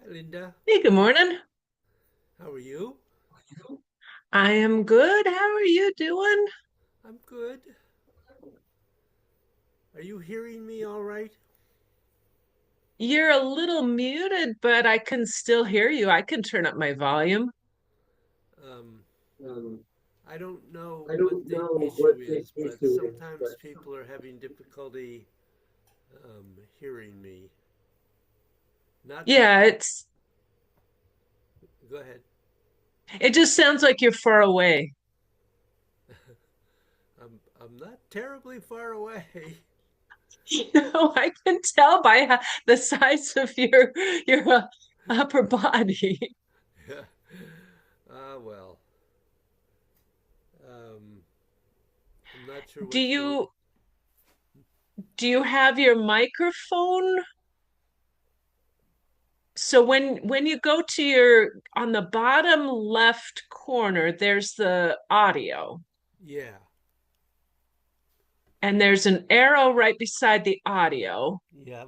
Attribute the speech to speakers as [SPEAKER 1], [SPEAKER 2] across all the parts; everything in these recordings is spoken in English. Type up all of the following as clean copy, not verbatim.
[SPEAKER 1] Linda,
[SPEAKER 2] Hey, good morning.
[SPEAKER 1] how are you?
[SPEAKER 2] I am good. How are you doing?
[SPEAKER 1] I'm good. Are you hearing me all right?
[SPEAKER 2] You're a little muted, but I can still hear you. I can turn up my volume.
[SPEAKER 1] Um,
[SPEAKER 2] Um,
[SPEAKER 1] I don't know
[SPEAKER 2] I
[SPEAKER 1] what
[SPEAKER 2] don't
[SPEAKER 1] the
[SPEAKER 2] know
[SPEAKER 1] issue
[SPEAKER 2] what the
[SPEAKER 1] is, but
[SPEAKER 2] issue is,
[SPEAKER 1] sometimes
[SPEAKER 2] but
[SPEAKER 1] people are having difficulty hearing me. Not very.
[SPEAKER 2] yeah,
[SPEAKER 1] Go ahead.
[SPEAKER 2] it just sounds like you're far away.
[SPEAKER 1] I'm not terribly far away.
[SPEAKER 2] I can tell by the size of your upper body.
[SPEAKER 1] Ah, well. Um, I'm not sure
[SPEAKER 2] Do
[SPEAKER 1] what's going.
[SPEAKER 2] you do you have your microphone? So when you go to your on the bottom left corner, there's the audio,
[SPEAKER 1] Yeah.
[SPEAKER 2] and there's an arrow right beside the audio.
[SPEAKER 1] Yeah.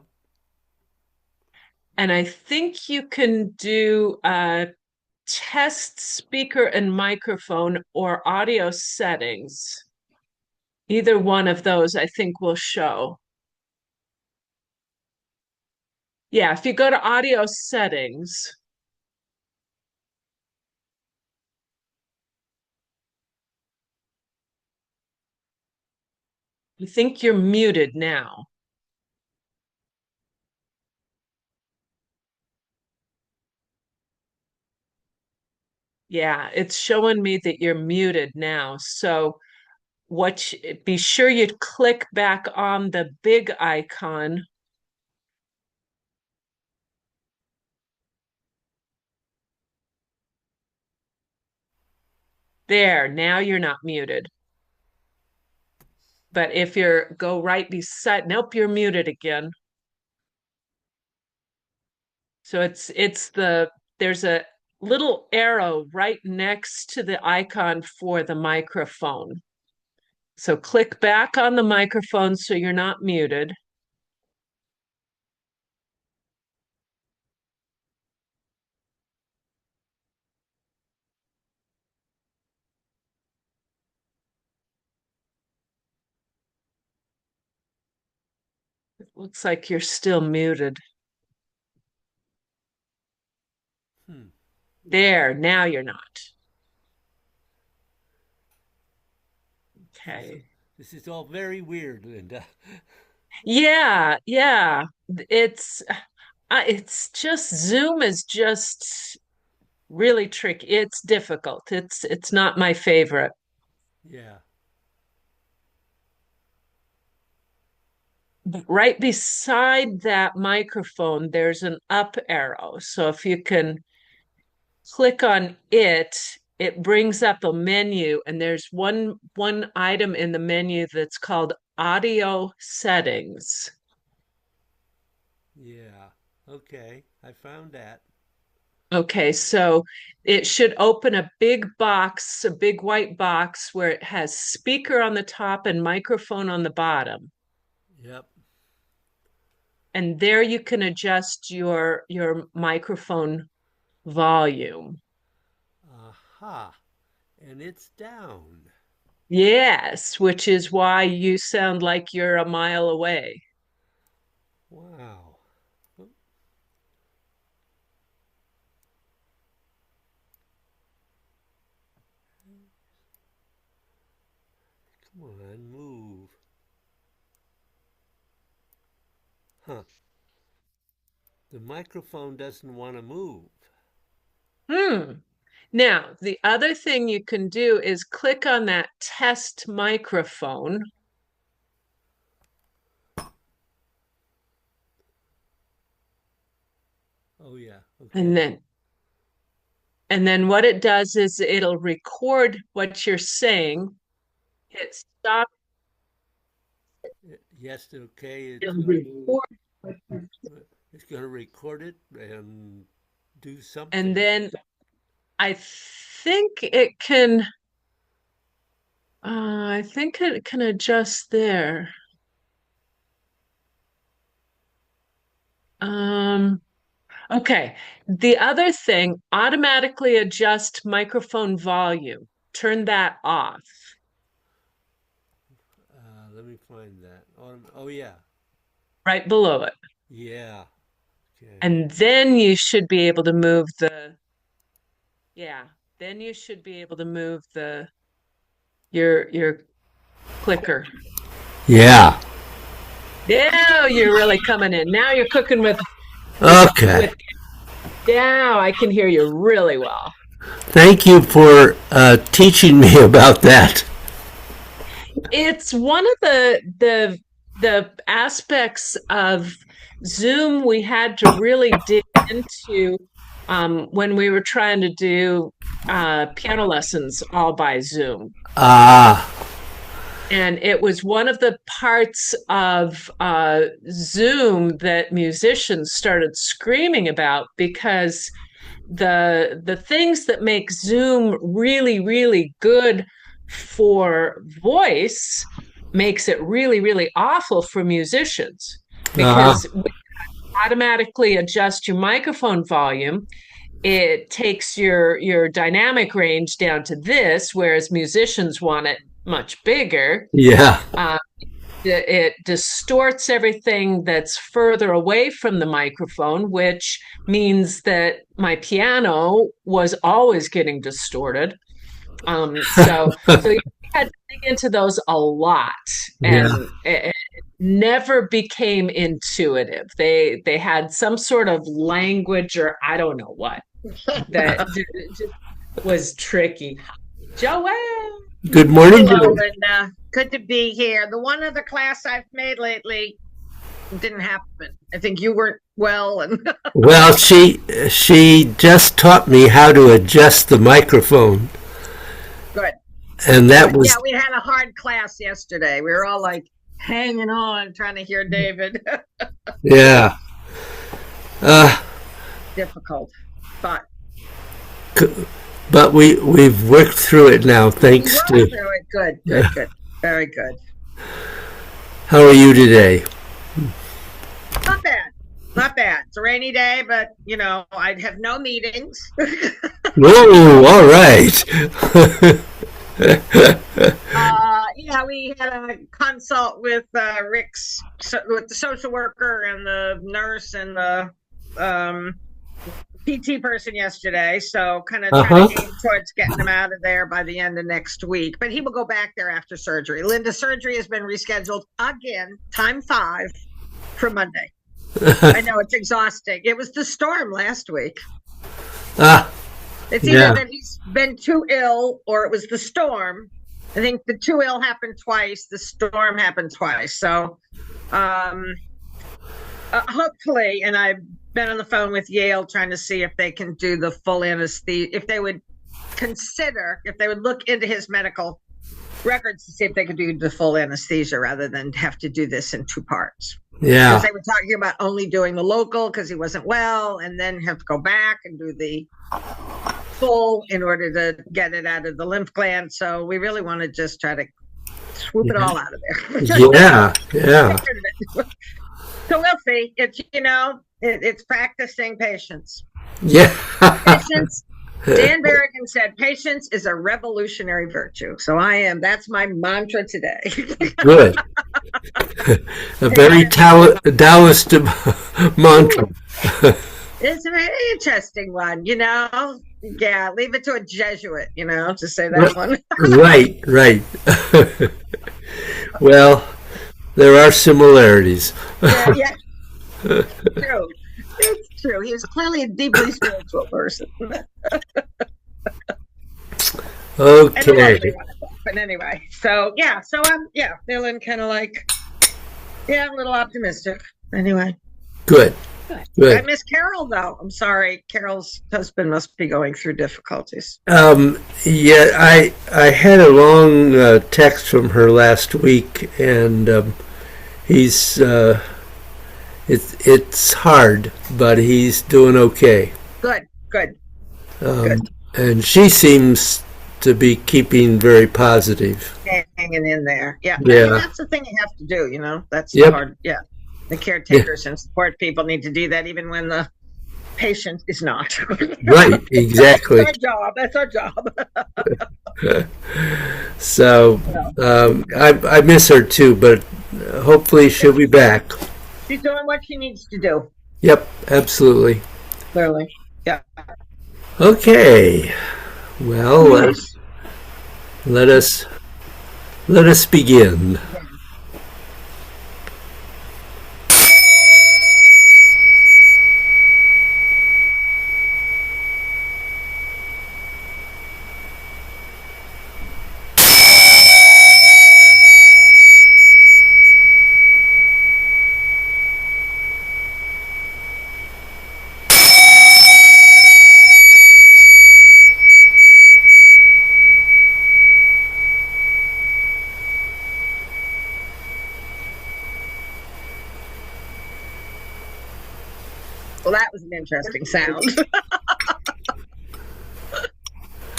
[SPEAKER 2] And I think you can do test speaker and microphone or audio settings. Either one of those, I think, will show. Yeah, if you go to audio settings, I think you're muted now. Yeah, it's showing me that you're muted now. So be sure you click back on the big icon. There, now you're not muted. But if you're go right beside, nope, you're muted again. So it's there's a little arrow right next to the icon for the microphone. So click back on the microphone so you're not muted. It looks like you're still muted.
[SPEAKER 1] Hmm.
[SPEAKER 2] There, now you're not.
[SPEAKER 1] This is
[SPEAKER 2] Okay.
[SPEAKER 1] this is all very weird, Linda.
[SPEAKER 2] Yeah, yeah. It's just Zoom is just really tricky. It's difficult. It's not my favorite.
[SPEAKER 1] Yeah.
[SPEAKER 2] But right beside that microphone, there's an up arrow. So if you can click on it, it brings up a menu, and there's one item in the menu that's called audio settings.
[SPEAKER 1] Yeah. Okay. I found that.
[SPEAKER 2] Okay, so it should open a big box, a big white box where it has speaker on the top and microphone on the bottom.
[SPEAKER 1] Yep.
[SPEAKER 2] And there you can adjust your microphone volume.
[SPEAKER 1] Aha. And it's down.
[SPEAKER 2] Yes, which is why you sound like you're a mile away.
[SPEAKER 1] Wow. Oh, come on, move. Huh. The microphone doesn't want to move.
[SPEAKER 2] Hmm. Now, the other thing you can do is click on that test microphone,
[SPEAKER 1] Oh, yeah.
[SPEAKER 2] and
[SPEAKER 1] Okay.
[SPEAKER 2] then what it does is it'll record what you're saying. Hit stop.
[SPEAKER 1] Yes, okay.
[SPEAKER 2] It'll record,
[SPEAKER 1] It's going to record it and do
[SPEAKER 2] and
[SPEAKER 1] something.
[SPEAKER 2] then I think it can. I think it can adjust there. Um, Okay. The other thing, automatically adjust microphone volume. Turn that off
[SPEAKER 1] Let me find that. Oh, yeah.
[SPEAKER 2] right below it.
[SPEAKER 1] Yeah. Okay.
[SPEAKER 2] And then you should be able to move yeah, then you should be able to move your clicker.
[SPEAKER 1] Yeah.
[SPEAKER 2] Now you're really coming in. Now you're cooking
[SPEAKER 1] Okay.
[SPEAKER 2] with now I can hear you really well.
[SPEAKER 1] Thank you for teaching me about that.
[SPEAKER 2] It's one of the aspects of Zoom we had to really dig into when we were trying to do piano lessons all by Zoom.
[SPEAKER 1] Ah,
[SPEAKER 2] And it was one of the parts of Zoom that musicians started screaming about because the things that make Zoom really, really good for voice makes it really, really awful for musicians
[SPEAKER 1] ah,
[SPEAKER 2] because we automatically adjust your microphone volume. It takes your dynamic range down to this, whereas musicians want it much bigger.
[SPEAKER 1] yeah,
[SPEAKER 2] Uh, it distorts everything that's further away from the microphone, which means that my piano was always getting distorted. So you had to dig into those a lot,
[SPEAKER 1] yeah.
[SPEAKER 2] and it never became intuitive. They had some sort of language, or I don't know what, that just was tricky. Joelle.
[SPEAKER 1] Good morning,
[SPEAKER 3] Hello,
[SPEAKER 1] Joe.
[SPEAKER 3] Linda. Good to be here. The one other class I've made lately didn't happen. I think you weren't well, and
[SPEAKER 1] Well, she just taught me how to adjust the microphone,
[SPEAKER 3] good,
[SPEAKER 1] and that
[SPEAKER 3] good. Yeah,
[SPEAKER 1] was
[SPEAKER 3] we had a hard class yesterday. We were all like hanging on, trying to hear David.
[SPEAKER 1] yeah. Uh,
[SPEAKER 3] Difficult, but
[SPEAKER 1] but we've worked through it now,
[SPEAKER 3] we
[SPEAKER 1] thanks
[SPEAKER 3] worked
[SPEAKER 1] to.
[SPEAKER 3] through it. Good, good, good. Very good.
[SPEAKER 1] How are you today?
[SPEAKER 3] Not bad. Not bad. It's a rainy day, but I'd have no meetings.
[SPEAKER 1] Whoa, all right.
[SPEAKER 3] Yeah, we had a consult with Rick's, with the social worker and the nurse and the PT person yesterday. So kind of trying
[SPEAKER 1] Uh-huh.
[SPEAKER 3] to aim towards getting him out of there by the end of next week. But he will go back there after surgery. Linda's surgery has been rescheduled again, time 5 for Monday. I know it's exhausting. It was the storm last week.
[SPEAKER 1] Ah,
[SPEAKER 3] It's
[SPEAKER 1] yeah,
[SPEAKER 3] either that he's been too ill or it was the storm. I think the too ill happened twice. The storm happened twice. So hopefully, and I've been on the phone with Yale trying to see if they can do the full anesthesia, if they would look into his medical records to see if they could do the full anesthesia rather than have to do this in 2 parts. Because
[SPEAKER 1] yeah,
[SPEAKER 3] they were talking about only doing the local because he wasn't well and then have to go back and do the full in order to get it out of the lymph gland. So we really want to just try to swoop it all out of there.
[SPEAKER 1] yeah, yeah,
[SPEAKER 3] So we'll see. It's practicing patience.
[SPEAKER 1] yeah.
[SPEAKER 3] Patience. Dan Berrigan said, patience is a revolutionary virtue. So that's my mantra today.
[SPEAKER 1] Good. A very Taoist mantra.
[SPEAKER 3] It's a very interesting one, Yeah, leave it to a Jesuit, to say that one.
[SPEAKER 1] Right, right. Well, there are similarities.
[SPEAKER 3] Yeah, true. It's true. He was clearly a deeply spiritual person.
[SPEAKER 1] Okay.
[SPEAKER 3] But anyway, so I'm feeling kind of like a little optimistic. Anyway.
[SPEAKER 1] Good.
[SPEAKER 3] I
[SPEAKER 1] Good.
[SPEAKER 3] miss Carol though. I'm sorry. Carol's husband must be going through difficulties.
[SPEAKER 1] Yeah, I had a long text from her last week, and he's it's hard, but he's doing okay.
[SPEAKER 3] Good. Good.
[SPEAKER 1] And she seems to be keeping very positive.
[SPEAKER 3] Hanging in there. Yeah.
[SPEAKER 1] Yeah.
[SPEAKER 3] I mean, that's the thing you have to do, That's
[SPEAKER 1] Yep.
[SPEAKER 3] hard. Yeah. The caretakers and support people need to do that even when the patient is not.
[SPEAKER 1] Right, exactly.
[SPEAKER 3] That's our job.
[SPEAKER 1] So I miss her too, but hopefully she'll be back.
[SPEAKER 3] She's doing what she needs to do.
[SPEAKER 1] Yep, absolutely.
[SPEAKER 3] Clearly. Yeah.
[SPEAKER 1] Okay. Well, let us begin.
[SPEAKER 3] Well, that was an interesting sound.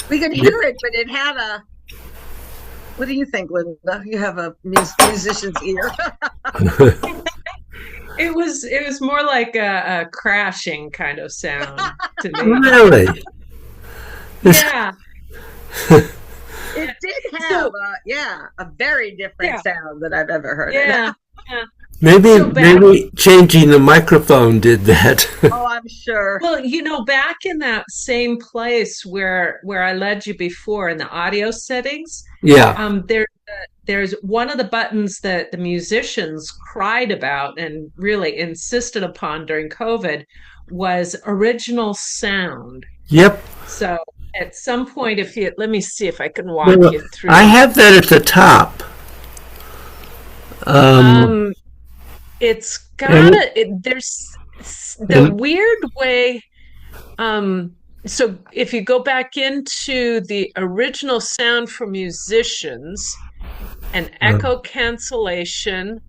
[SPEAKER 3] We could hear it, but it had a. What do you think, Linda? You have a musician's ear.
[SPEAKER 2] It was more like a crashing kind of sound to me.
[SPEAKER 1] Really?
[SPEAKER 2] Yeah.
[SPEAKER 3] It did have a very different sound that I've ever heard.
[SPEAKER 2] Yeah.
[SPEAKER 1] Maybe changing the microphone did that.
[SPEAKER 3] Oh, I'm sure.
[SPEAKER 2] Well, back in that same place where I led you before in the audio settings,
[SPEAKER 1] Yeah.
[SPEAKER 2] there's one of the buttons that the musicians cried about and really insisted upon during COVID was original sound.
[SPEAKER 1] Yep.
[SPEAKER 2] So at some point, let me see if I can walk you through.
[SPEAKER 1] I have that at the top.
[SPEAKER 2] It's there's the weird way. So if you go back into the original sound for musicians and echo cancellation.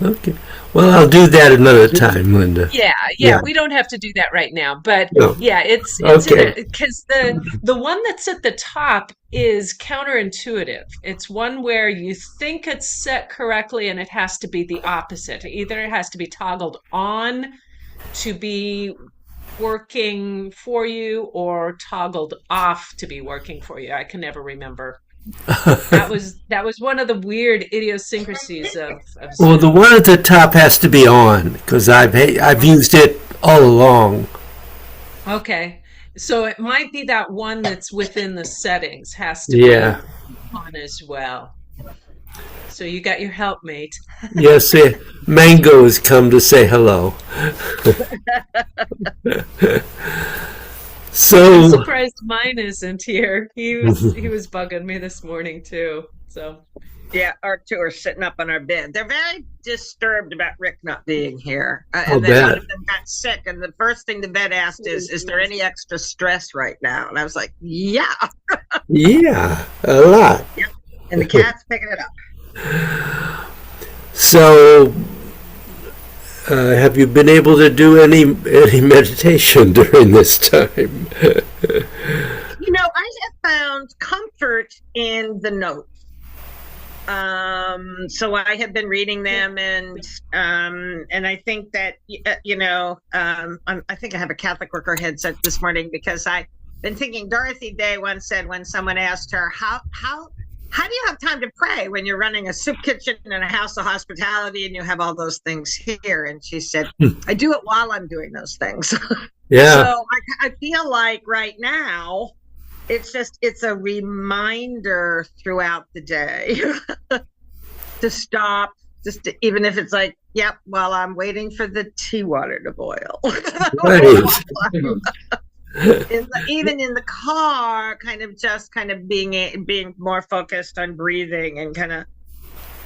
[SPEAKER 1] Okay. Well, I'll do that another time, Linda.
[SPEAKER 2] Yeah. We don't have to do that right now, but it's
[SPEAKER 1] okay.
[SPEAKER 2] Because the one that's at the top is counterintuitive. It's one where you think it's set correctly, and it has to be the opposite. Either it has to be toggled on to be working for you, or toggled off to be working for you. I can never remember. That was one of the weird idiosyncrasies of Zoom.
[SPEAKER 1] Well, the one at the top has to be on because I've used it all along.
[SPEAKER 2] Okay, so it might be that one that's within the settings has to be on as well. So you got your helpmate.
[SPEAKER 1] Yes, Mango has come to say hello. So
[SPEAKER 2] I'm surprised mine isn't here. He was bugging me this morning too. So
[SPEAKER 3] yeah, our two are sitting up on our bed. They're very disturbed about Rick not being here.
[SPEAKER 1] I'll
[SPEAKER 3] and then
[SPEAKER 1] bet.
[SPEAKER 3] one of them got sick, and the first thing the vet asked is there any extra stress right now? And I was like, yeah.
[SPEAKER 1] Yeah, a lot.
[SPEAKER 3] Yep. And the cat's picking it up.
[SPEAKER 1] So have you been able to do any meditation during this time?
[SPEAKER 3] I have found comfort in the notes. So I have been reading them, and I think that I think I have a Catholic worker headset this morning because I've been thinking. Dorothy Day once said when someone asked her how do you have time to pray when you're running a soup kitchen and a house of hospitality and you have all those things here? And she said, I do it while I'm doing those things.
[SPEAKER 1] Yeah.
[SPEAKER 3] So I feel like right now it's a reminder throughout the day to stop, even if it's like, yep, while I'm waiting for the tea water to boil.
[SPEAKER 1] Right.
[SPEAKER 3] Even in the car, kind of being more focused on breathing and kind of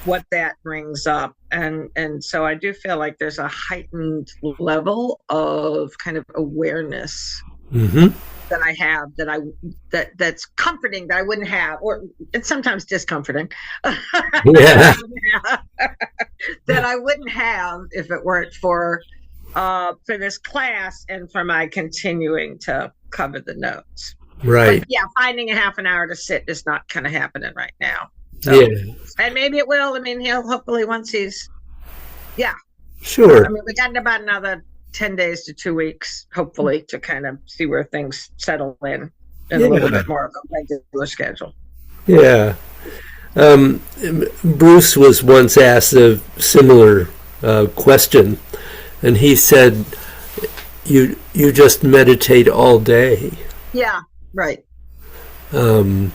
[SPEAKER 3] what that brings up, and so I do feel like there's a heightened level of kind of awareness that I have that's comforting, that I wouldn't have, or it's sometimes discomforting.
[SPEAKER 1] Yeah.
[SPEAKER 3] That I wouldn't have if it weren't for this class and for my continuing to cover the notes.
[SPEAKER 1] Right.
[SPEAKER 3] But yeah, finding a half an hour to sit is not kind of happening right now. So,
[SPEAKER 1] yeah.
[SPEAKER 3] and maybe it will. I mean, he'll hopefully once he's,
[SPEAKER 1] Sure.
[SPEAKER 3] I mean, we got about another 10 days to 2 weeks, hopefully, to kind of see where things settle in a little bit more of a regular schedule.
[SPEAKER 1] Yeah. Bruce was once asked a similar question, and he said, "You just meditate all day."
[SPEAKER 3] Yeah, right.
[SPEAKER 1] And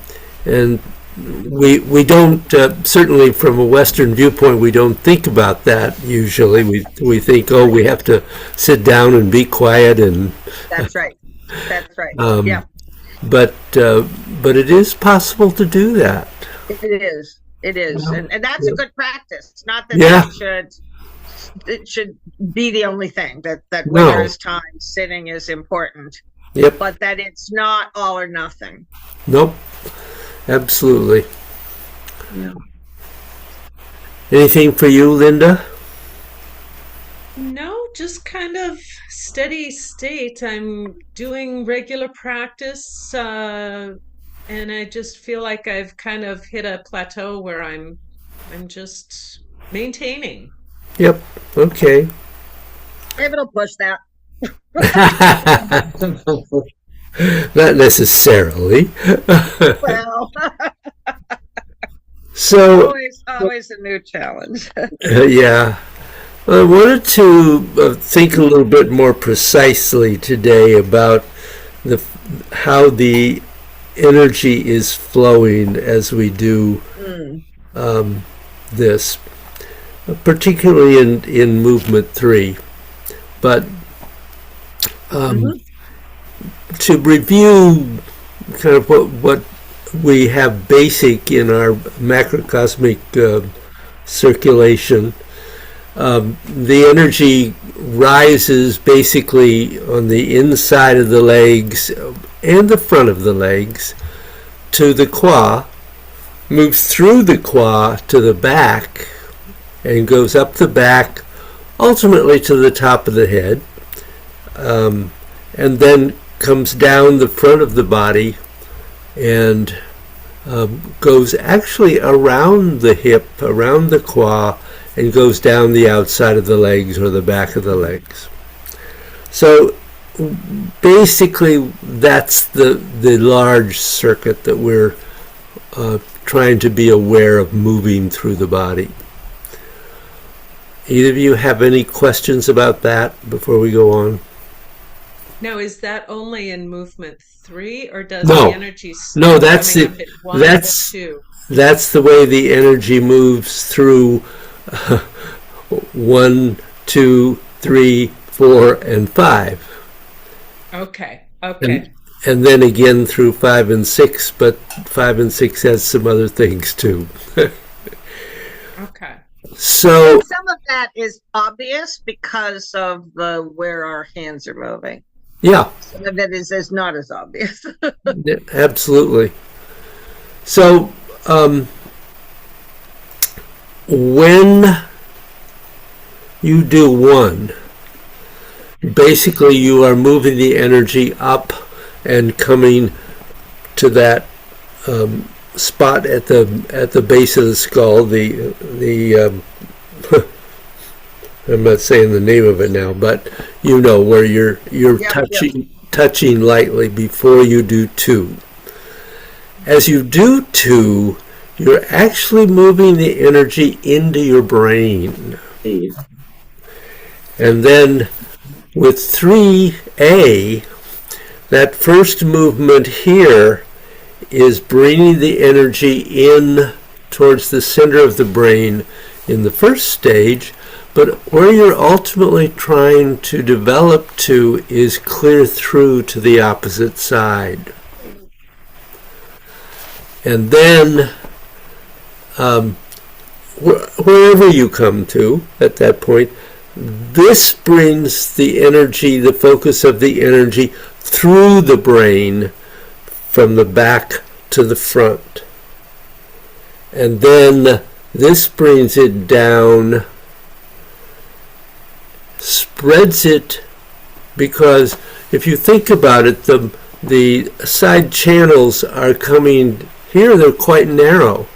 [SPEAKER 1] we don't, certainly from a Western viewpoint, we don't think about that usually. We think, oh, we have to sit down and be quiet, and
[SPEAKER 3] That's right. That's right. Yeah,
[SPEAKER 1] but it is possible to do that.
[SPEAKER 3] it is. It is. And that's a good practice. It's not that
[SPEAKER 1] Yeah.
[SPEAKER 3] it should be the only thing, that when
[SPEAKER 1] No.
[SPEAKER 3] there's time, sitting is important,
[SPEAKER 1] Yep.
[SPEAKER 3] but that it's not all or nothing.
[SPEAKER 1] Nope. Absolutely.
[SPEAKER 3] Yeah.
[SPEAKER 1] Anything for you, Linda?
[SPEAKER 2] No, just kind of steady state. I'm doing regular practice, and I just feel like I've kind of hit a plateau where I'm just maintaining.
[SPEAKER 1] Yep. Okay.
[SPEAKER 3] Maybe it'll push that.
[SPEAKER 1] Not necessarily.
[SPEAKER 3] Well,
[SPEAKER 1] So,
[SPEAKER 3] always a new challenge.
[SPEAKER 1] yeah. I wanted to think a little bit more precisely today about how the energy is flowing as we do this, particularly in movement 3. But to review kind of what we have basic in our macrocosmic circulation, the energy rises basically on the inside of the legs and the front of the legs to the qua, moves through the qua to the back, and goes up the back, ultimately to the top of the head, and then comes down the front of the body and goes actually around the hip, around the qua, and goes down the outside of the legs or the back of the legs. So basically that's the large circuit that we're trying to be aware of moving through the body. Either of you have any questions about that before we go on?
[SPEAKER 2] Now, is that only in movement 3, or does
[SPEAKER 1] No.
[SPEAKER 2] the energy
[SPEAKER 1] No,
[SPEAKER 2] start
[SPEAKER 1] that's
[SPEAKER 2] coming
[SPEAKER 1] it.
[SPEAKER 2] up at 1
[SPEAKER 1] That's-
[SPEAKER 2] and 2?
[SPEAKER 1] That's the way the energy moves through 1, 2, 3, 4, and 5.
[SPEAKER 2] Okay, okay.
[SPEAKER 1] And then again through 5 and 6, but 5 and 6 has some other things too.
[SPEAKER 2] Okay.
[SPEAKER 1] So,
[SPEAKER 3] Some of that is obvious because of where our hands are moving.
[SPEAKER 1] yeah,
[SPEAKER 3] Some of it is not as obvious.
[SPEAKER 1] absolutely. So, when you do 1, basically you are moving the energy up and coming to that spot at the base of the skull. I'm not saying the name of it now, but you know where you're
[SPEAKER 3] Yep,
[SPEAKER 1] touching lightly before you do 2. As you do 2, you're actually moving the energy into your brain. And then with 3A, that first movement here is bringing the energy in towards the center of the brain in the first stage, but where you're ultimately trying to develop to is clear through to the opposite side. And then wherever you come to at that point, this brings the energy, the focus of the energy through the brain from the back to the front. And then this brings it down, spreads it, because if you think about it, the side channels are coming here, they're quite narrow.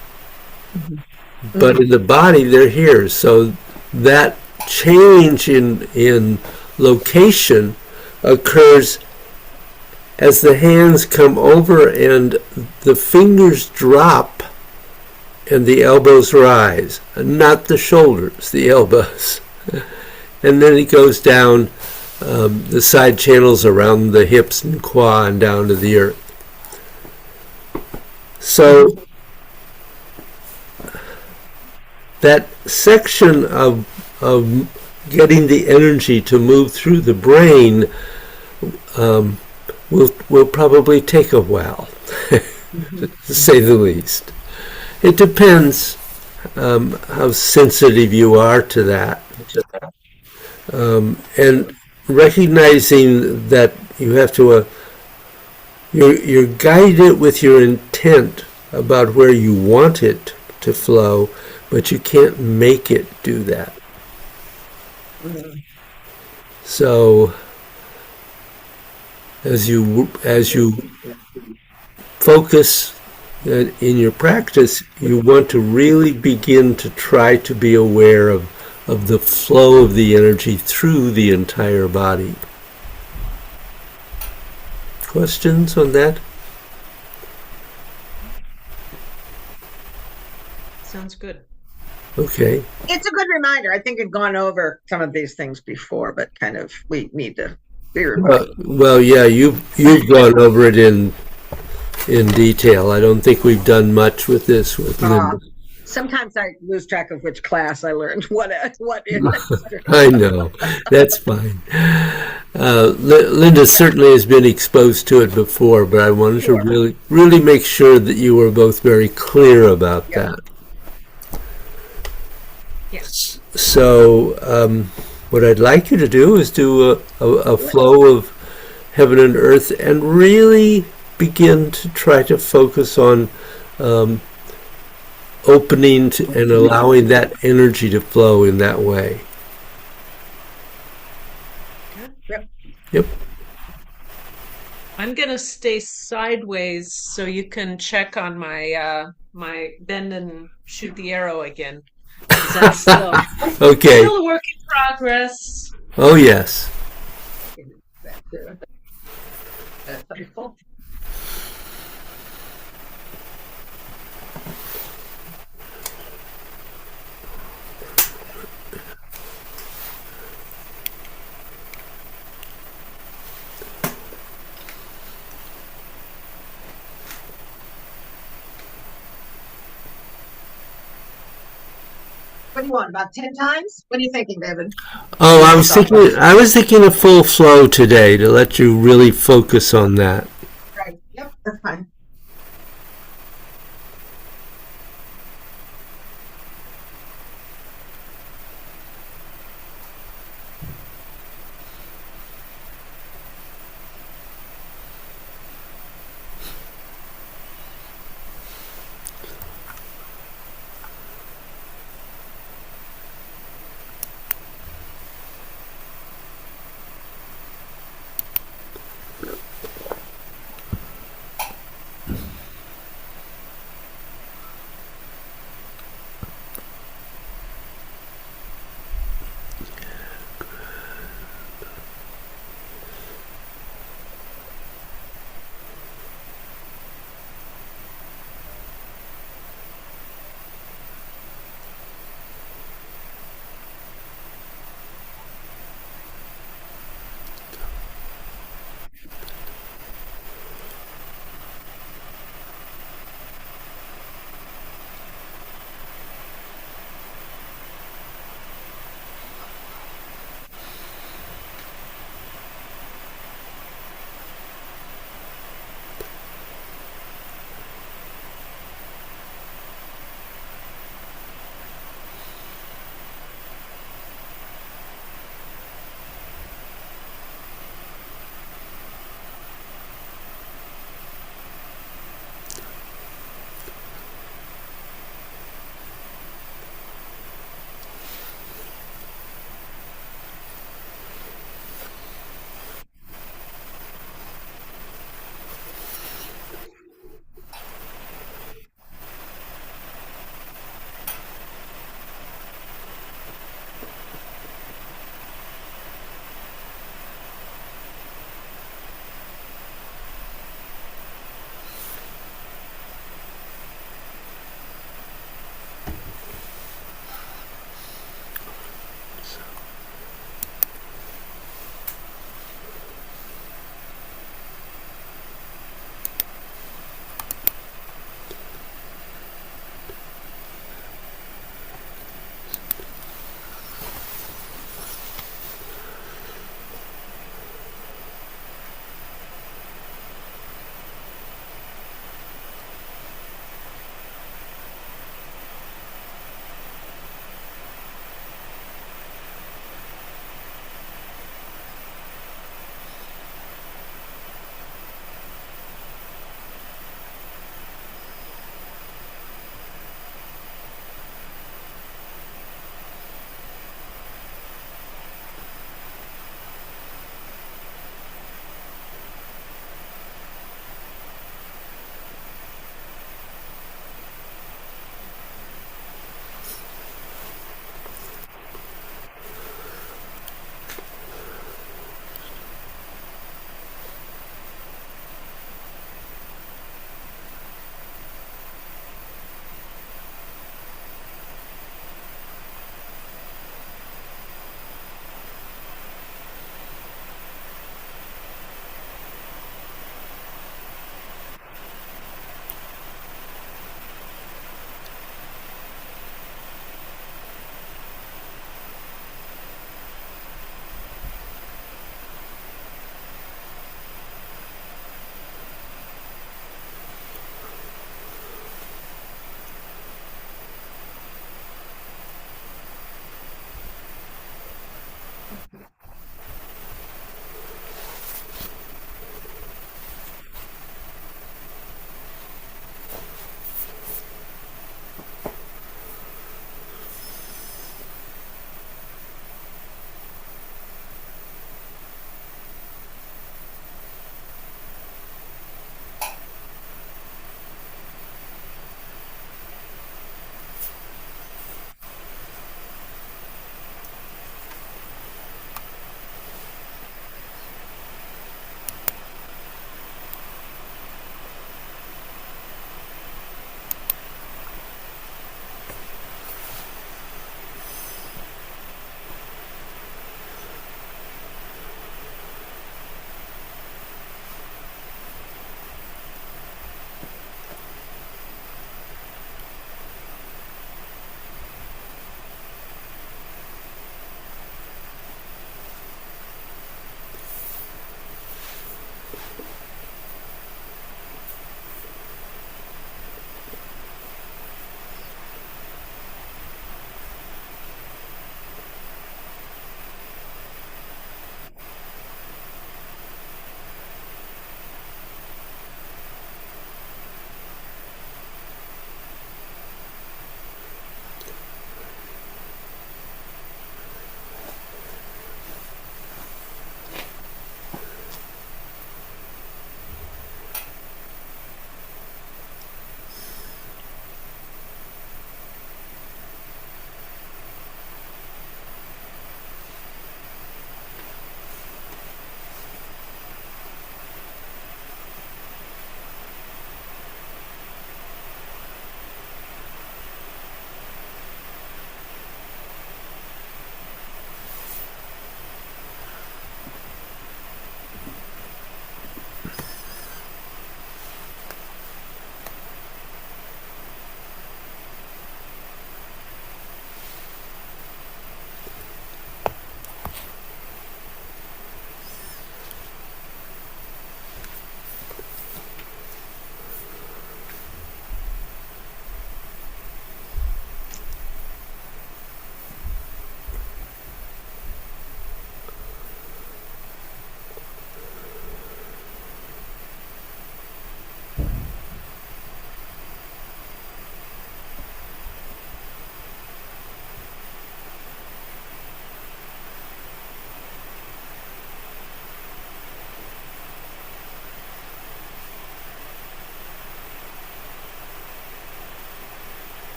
[SPEAKER 1] But in the body, they're here. So that change in location occurs as the hands come over and the fingers drop and the elbows rise, not the shoulders, the elbows. And then it goes down the side channels around the hips and qua and down to the earth. So that section of getting the energy to move through the brain will probably take a while, to say the least. It depends how sensitive you are to that. And recognizing that you have to, you're guided with your intent about where you want it to flow, but you can't make it do that. So as you focus in your practice, you want to really begin to try to be aware of the flow of the energy through the entire body. Questions on that?
[SPEAKER 2] Sounds good.
[SPEAKER 1] Okay.
[SPEAKER 3] It's a good reminder. I think we've gone over some of these things before, but kind of we need to be reminded.
[SPEAKER 1] Well, yeah, you've gone over it in detail. I don't think we've done much with this with Linda.
[SPEAKER 3] Sometimes I lose track of which class I learned what is.
[SPEAKER 1] I know. That's fine. Linda certainly has been exposed to it before, but I wanted to really make sure that you were both very clear about that.
[SPEAKER 2] Yes.
[SPEAKER 1] So what I'd like you to do is do a flow of heaven and earth and really begin to try to focus on opening and allowing that energy to flow in that way. Yep.
[SPEAKER 2] I'm going to stay sideways so you can check on my my bend and shoot the arrow again. 'Cause I'm slow.
[SPEAKER 1] Okay.
[SPEAKER 2] Still a work in progress.
[SPEAKER 1] Oh, yes.
[SPEAKER 3] What do you want? About 10 times? What are you thinking, David?
[SPEAKER 1] Oh, I was thinking a full flow today to let you really focus on that.
[SPEAKER 3] Right. Yep, that's fine.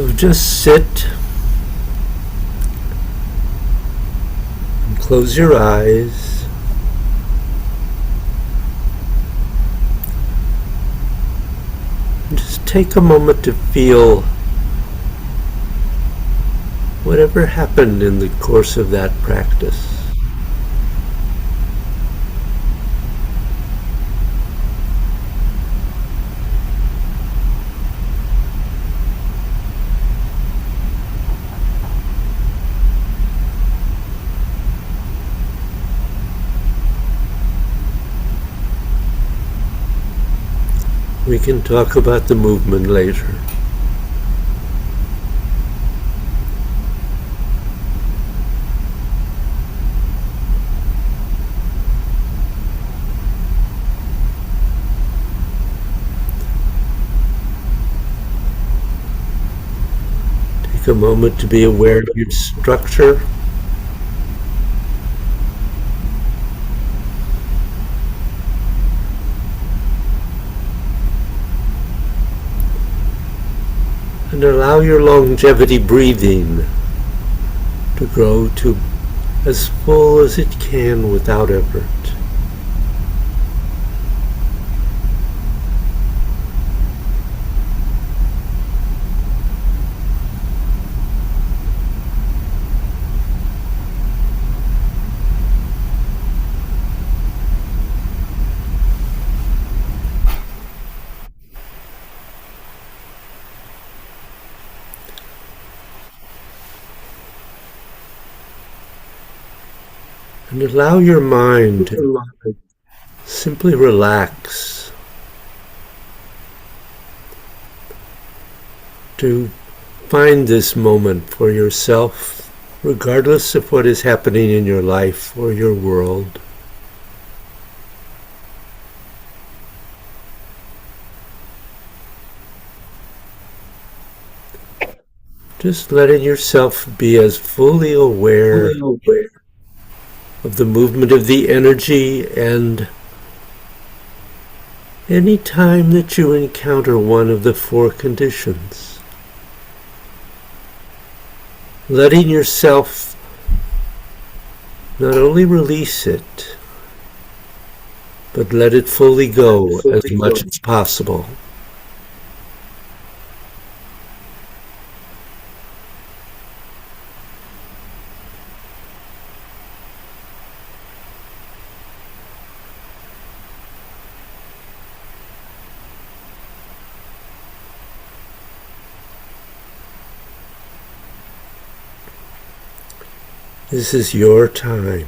[SPEAKER 1] So just sit and close your eyes. And just take a moment to feel whatever happened in the course of that practice. We can talk about the movement later. Take a moment to be aware of your structure. And allow your longevity breathing to grow to as full as it can without effort. And allow your mind to simply relax, to find this moment for yourself, regardless of what is happening in your life or your world. Just letting yourself be as fully aware of the movement of the energy, and any time that you encounter one of the four conditions, letting yourself not only release it, but let it fully go as much as possible. This is your time.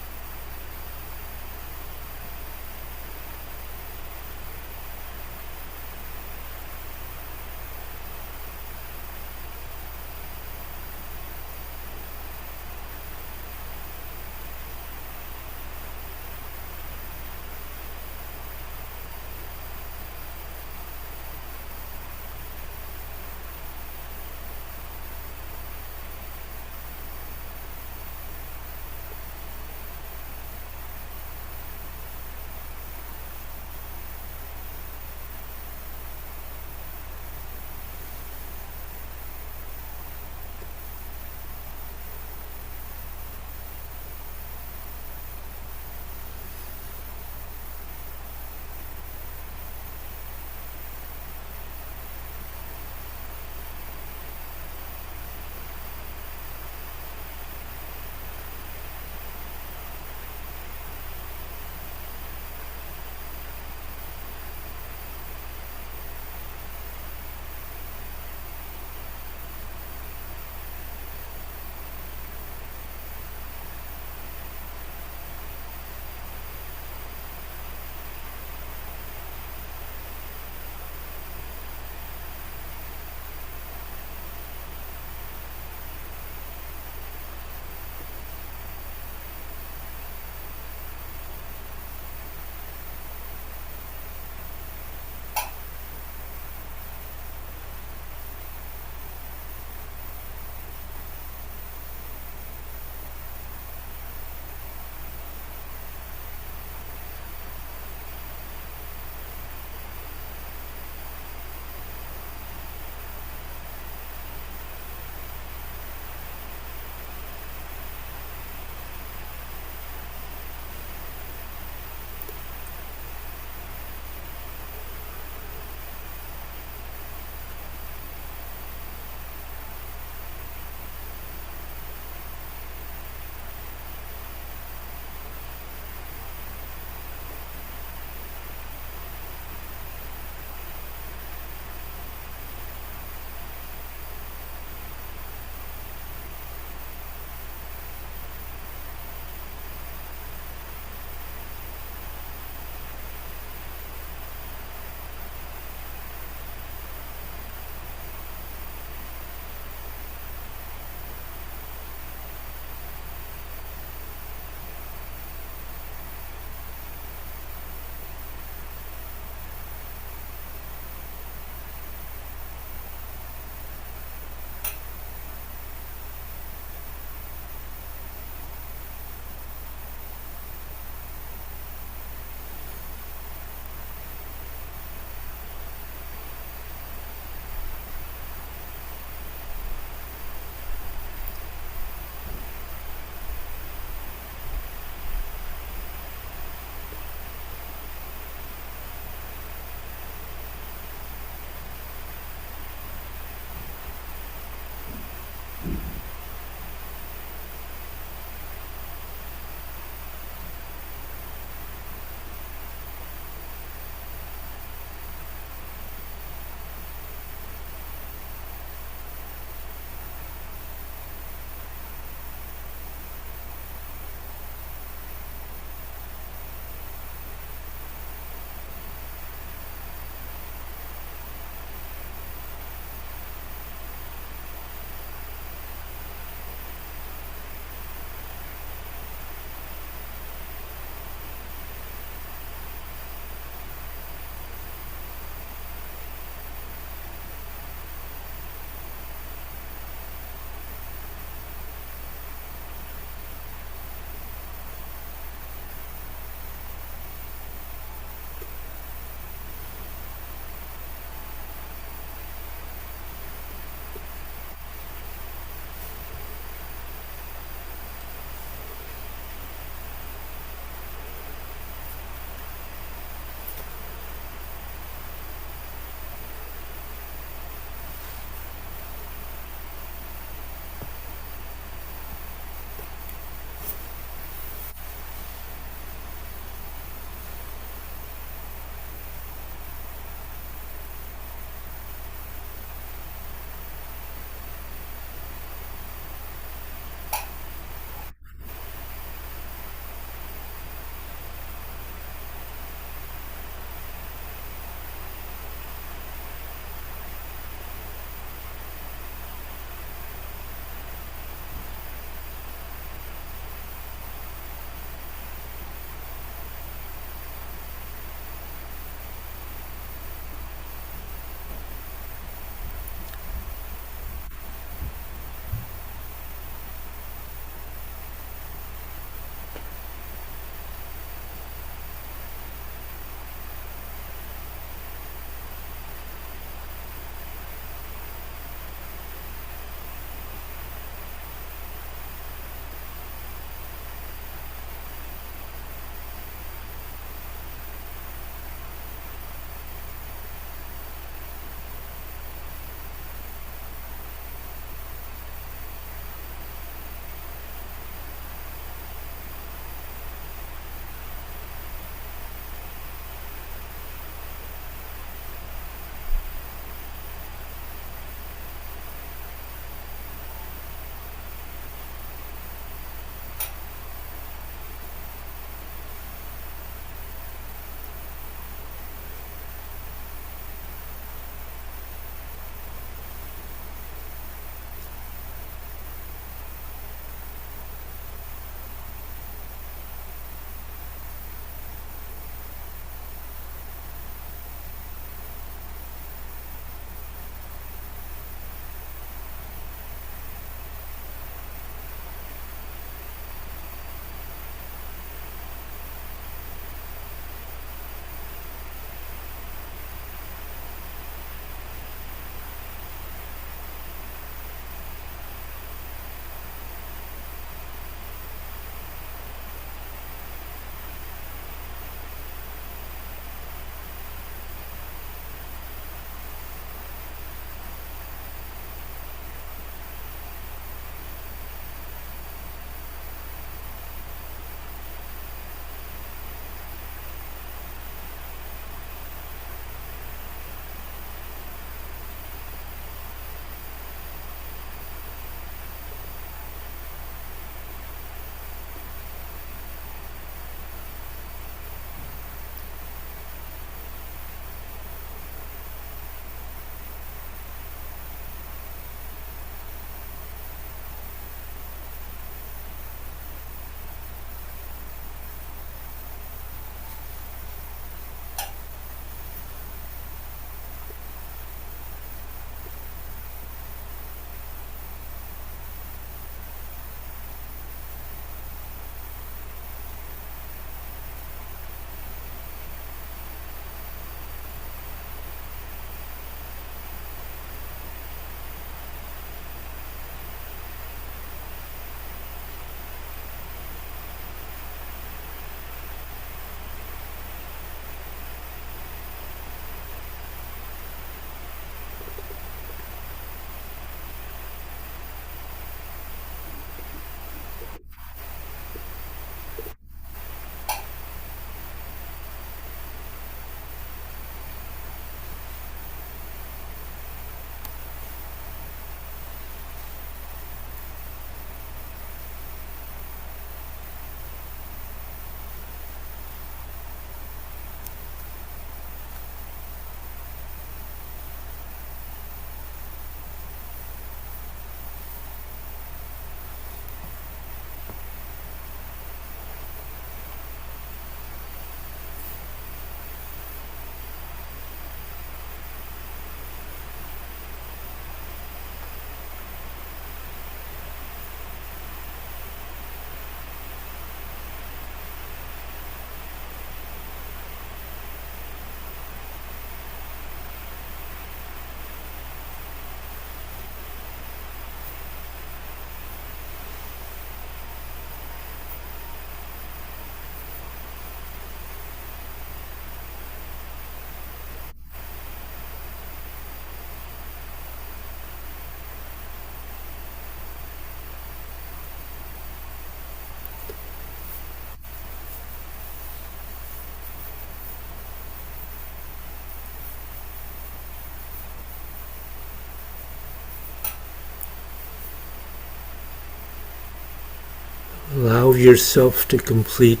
[SPEAKER 1] Allow yourself to complete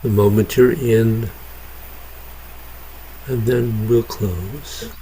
[SPEAKER 1] the moment you're in, and then we'll close.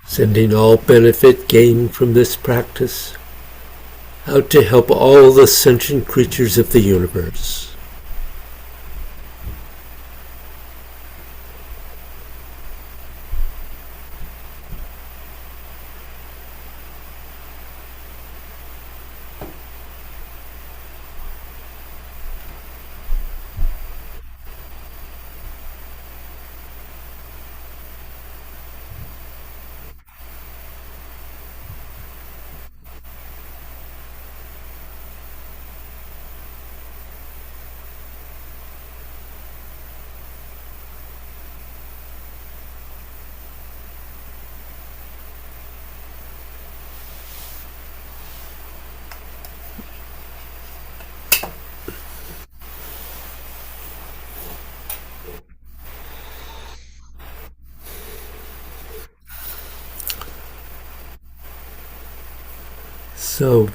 [SPEAKER 1] Sending all benefit gained from this practice out to help all the sentient creatures of the universe. So,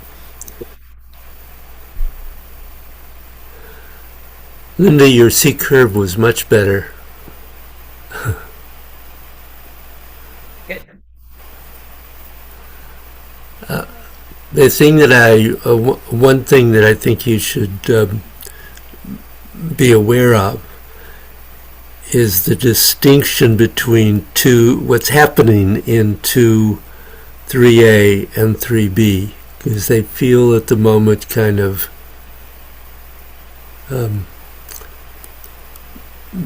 [SPEAKER 1] Linda, your C curve was much better.
[SPEAKER 2] Good.
[SPEAKER 1] The thing that one thing that I think you should be aware of is the distinction between what's happening in 3A and 3B, because they feel at the moment kind of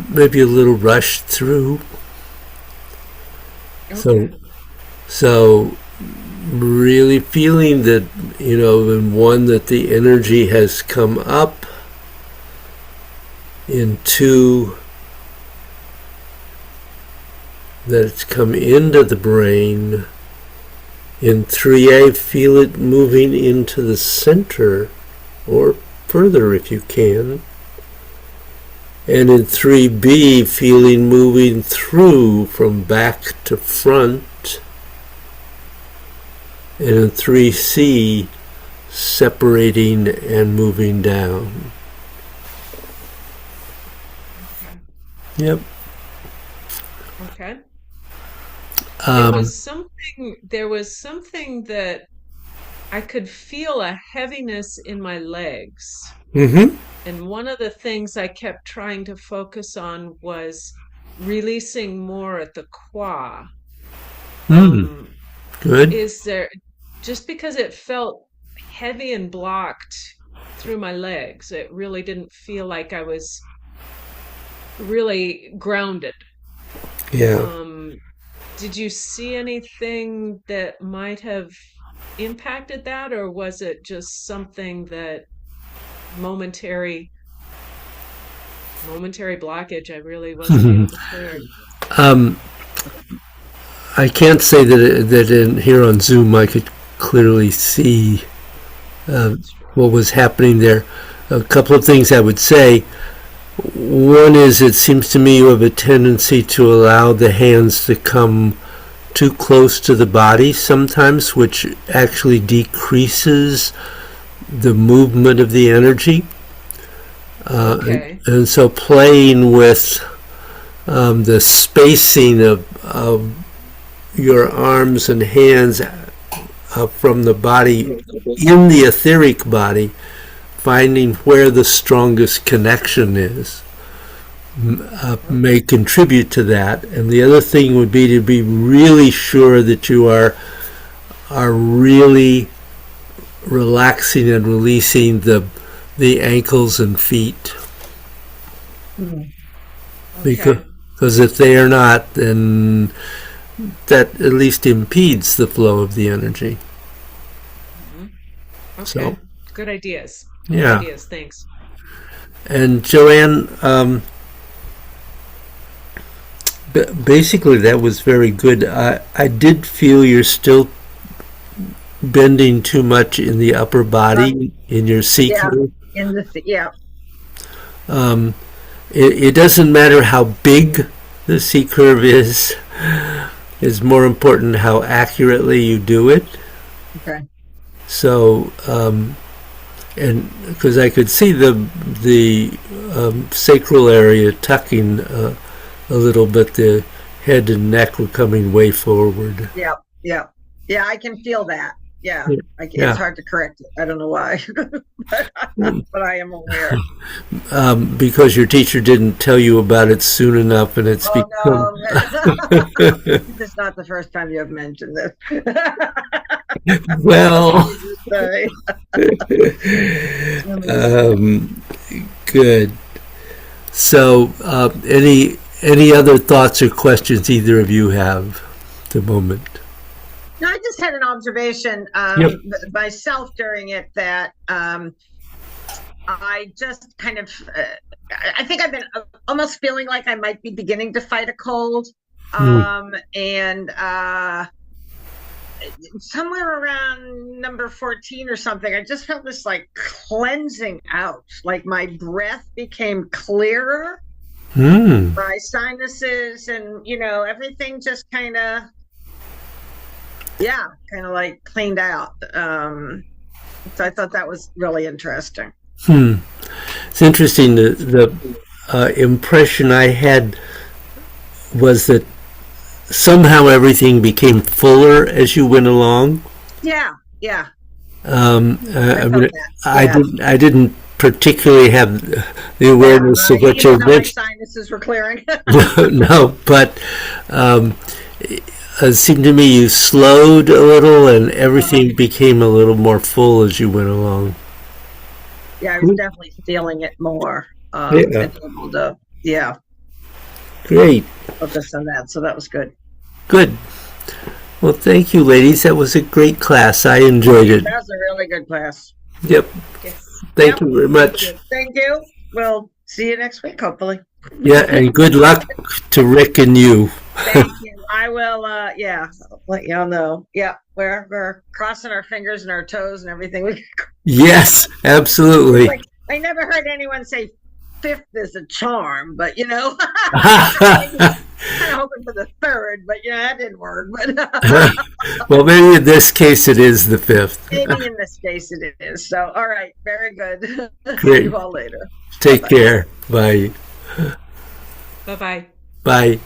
[SPEAKER 1] maybe a little rushed through.
[SPEAKER 2] Okay.
[SPEAKER 1] So really feeling that, in one, that the energy has come up, in 2, that it's come into the brain, in 3A, feel it moving into the center, or further if you can. And in 3B, feeling moving through from back to front. And in 3C, separating and moving down. Yep.
[SPEAKER 2] Okay. There was something that I could feel a heaviness in my legs.
[SPEAKER 1] Mm-hmm.
[SPEAKER 2] And one of the things I kept trying to focus on was releasing more at the qua.
[SPEAKER 1] Good.
[SPEAKER 2] Is there, just because it felt heavy and blocked through my legs, it really didn't feel like I was really grounded.
[SPEAKER 1] Yeah.
[SPEAKER 2] Did you see anything that might have impacted that, or was it just something that momentary blockage I really wasn't able to clear?
[SPEAKER 1] I can't say that in here on Zoom I could clearly see what was happening there. A couple of things I would say. One is, it seems to me you have a tendency to allow the hands to come too close to the body sometimes, which actually decreases the movement of the energy.
[SPEAKER 2] Okay.
[SPEAKER 1] And so playing with the spacing of your arms and hands from the body in the etheric body, finding where the strongest connection is, may contribute to that. And the other thing would be to be really sure that you are really relaxing and releasing the ankles and feet.
[SPEAKER 2] Okay.
[SPEAKER 1] Because if they are not, then that at least impedes the flow of the energy.
[SPEAKER 2] Okay.
[SPEAKER 1] So,
[SPEAKER 2] Good ideas.
[SPEAKER 1] Yeah.
[SPEAKER 2] Good ideas. Thanks.
[SPEAKER 1] And Joanne, Basically, that was very good. I did feel you're still bending too much in the upper body in your C
[SPEAKER 3] Yeah,
[SPEAKER 1] curve.
[SPEAKER 3] yeah,
[SPEAKER 1] Um, it doesn't matter how big the C curve is. It's more important how accurately you do it.
[SPEAKER 3] okay.
[SPEAKER 1] So, and because I could see the sacral area tucking a little bit, the head and neck were coming way forward.
[SPEAKER 3] Yeah, yeah, yeah. I can feel that. Yeah,
[SPEAKER 1] Yeah.
[SPEAKER 3] it's hard to correct it. I don't know why, but I am aware.
[SPEAKER 1] Because your teacher didn't tell you about it soon enough, and it's
[SPEAKER 3] Oh
[SPEAKER 1] become.
[SPEAKER 3] no, this is not the first time you have mentioned this.
[SPEAKER 1] Well,
[SPEAKER 3] Sorry.
[SPEAKER 1] good. So, any other thoughts or questions either of you have at the moment?
[SPEAKER 3] No, I just had an observation
[SPEAKER 1] Yep.
[SPEAKER 3] myself during it that I just kind of, I think I've been almost feeling like I might be beginning to fight a cold. And somewhere around number 14 or something, I just felt this like cleansing out, like my breath became clearer, my sinuses and, everything just kind of, like cleaned out. So I thought that was really interesting.
[SPEAKER 1] It's interesting. The impression I had was that somehow everything became fuller as you went along.
[SPEAKER 3] Yeah, yeah.
[SPEAKER 1] I mean,
[SPEAKER 3] that.
[SPEAKER 1] I didn't particularly have the awareness of what you
[SPEAKER 3] My
[SPEAKER 1] mentioned.
[SPEAKER 3] sinuses were clearing.
[SPEAKER 1] No, but it seemed to me you slowed a little and everything became a little more full as you went along.
[SPEAKER 3] Yeah, I was definitely feeling it more.
[SPEAKER 1] Yeah.
[SPEAKER 3] And able to,
[SPEAKER 1] Great.
[SPEAKER 3] focus on that. So that was good.
[SPEAKER 1] Good. Well, thank you, ladies. That was a great class. I enjoyed it.
[SPEAKER 3] That was a really good class.
[SPEAKER 1] Yep. Thank you very much.
[SPEAKER 3] Thank you. We'll see you next week, hopefully.
[SPEAKER 1] Yeah, and good luck to Rick and you.
[SPEAKER 3] Thank you. I will, I'll let y'all know. Yeah, we're crossing our fingers and our toes and everything.
[SPEAKER 1] Yes, absolutely.
[SPEAKER 3] Like, I never heard anyone say fifth is a charm, but kind of hoping for the third, but that didn't work. But
[SPEAKER 1] Well, maybe in this case it is the fifth.
[SPEAKER 3] maybe in this case it is. So, all right, very good.
[SPEAKER 1] Great.
[SPEAKER 3] See you all later.
[SPEAKER 1] Take care. Bye.
[SPEAKER 2] Bye-bye.
[SPEAKER 1] Bye.